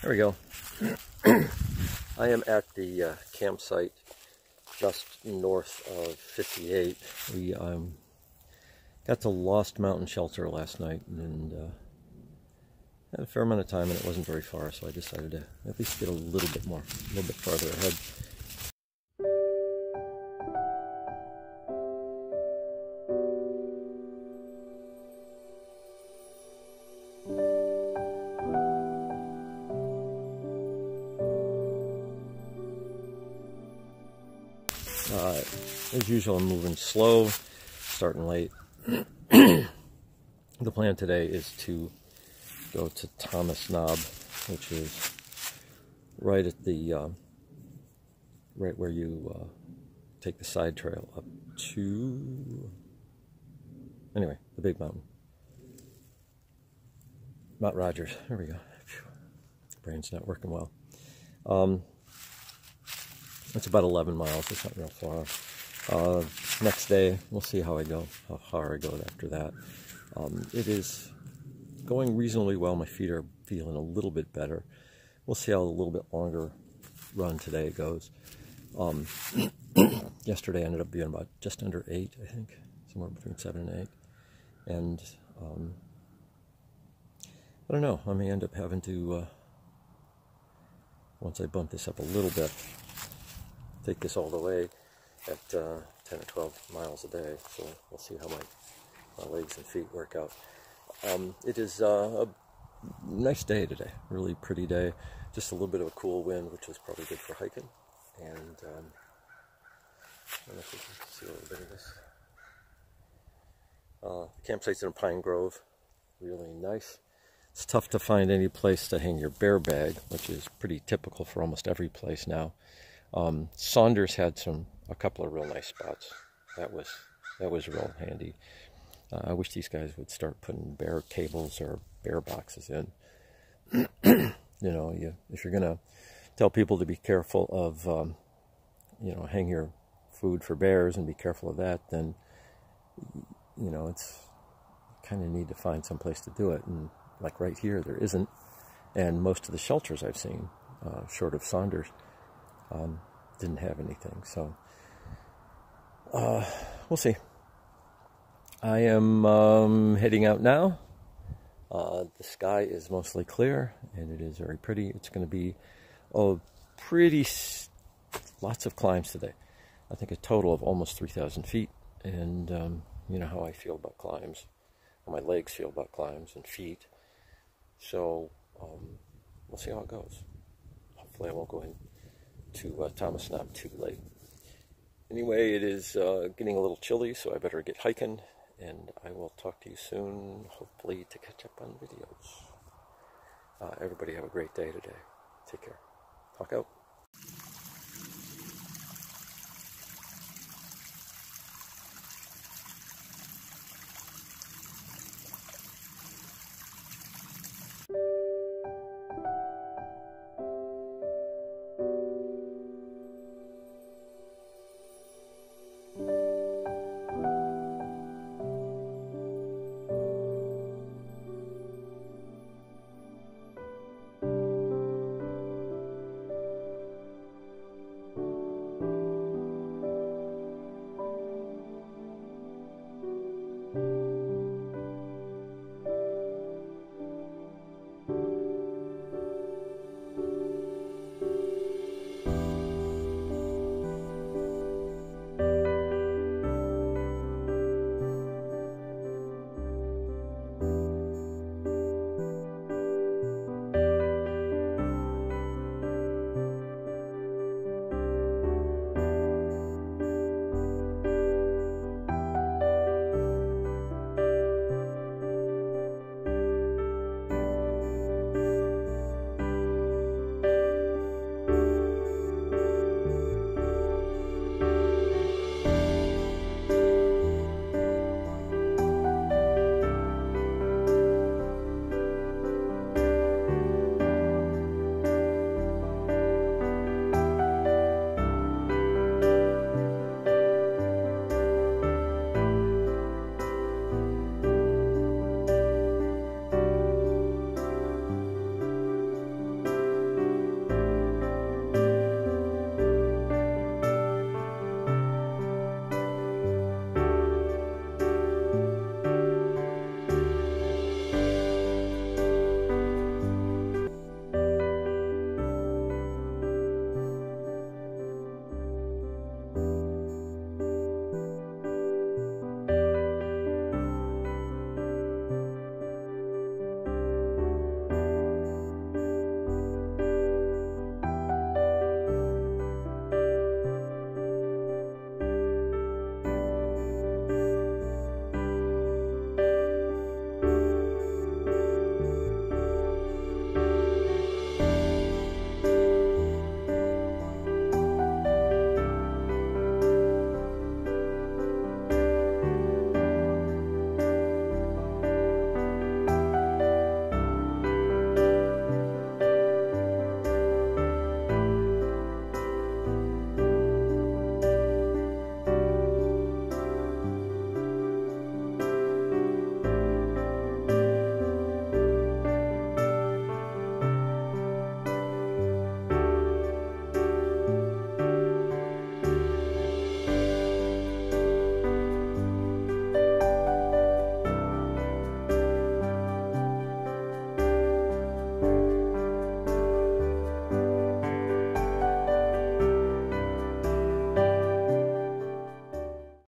There we go. I am at the campsite just north of 58. We got to Lost Mountain Shelter last night and had a fair amount of time, and it wasn't very far, so I decided to at least get a little bit farther ahead. As usual, I'm moving slow, starting late. The plan today is to go to Thomas Knob, which is right at the right where you take the side trail up to, anyway, the big mountain, Mount Rogers. There we go. Brain's not working well. It's about 11 miles. It's not real far. Next day, we'll see how far I go after that. It is going reasonably well. My feet are feeling a little bit better. We'll see how a little bit longer run today goes. Yesterday ended up being about just under 8, I think, somewhere between 7 and 8. And I don't know. I may end up having to, once I bump this up a little bit, take this all the way at 10 or 12 miles a day. So we'll see how my legs and feet work out. It is a nice day today, really pretty day. Just a little bit of a cool wind, which is probably good for hiking. And I don't know if you can see a little bit of this. The campsite's in a pine grove, really nice. It's tough to find any place to hang your bear bag, which is pretty typical for almost every place now. Saunders had a couple of real nice spots. That was real handy. I wish these guys would start putting bear cables or bear boxes in. You know, if you're gonna tell people to be careful of, hang your food for bears and be careful of that, then it's kind of need to find some place to do it. And like right here, there isn't. And most of the shelters I've seen, short of Saunders, didn't have anything. So we'll see. I am heading out now. The sky is mostly clear and it is very pretty. It's going to be lots of climbs today. I think a total of almost 3,000 feet. And you know how I feel about climbs, how my legs feel about climbs and feet. So we'll see how it goes. Hopefully I won't go into Thomas Knob too late. Anyway, it is getting a little chilly, so I better get hiking, and I will talk to you soon, hopefully to catch up on videos. Everybody have a great day today. Take care. Talk out.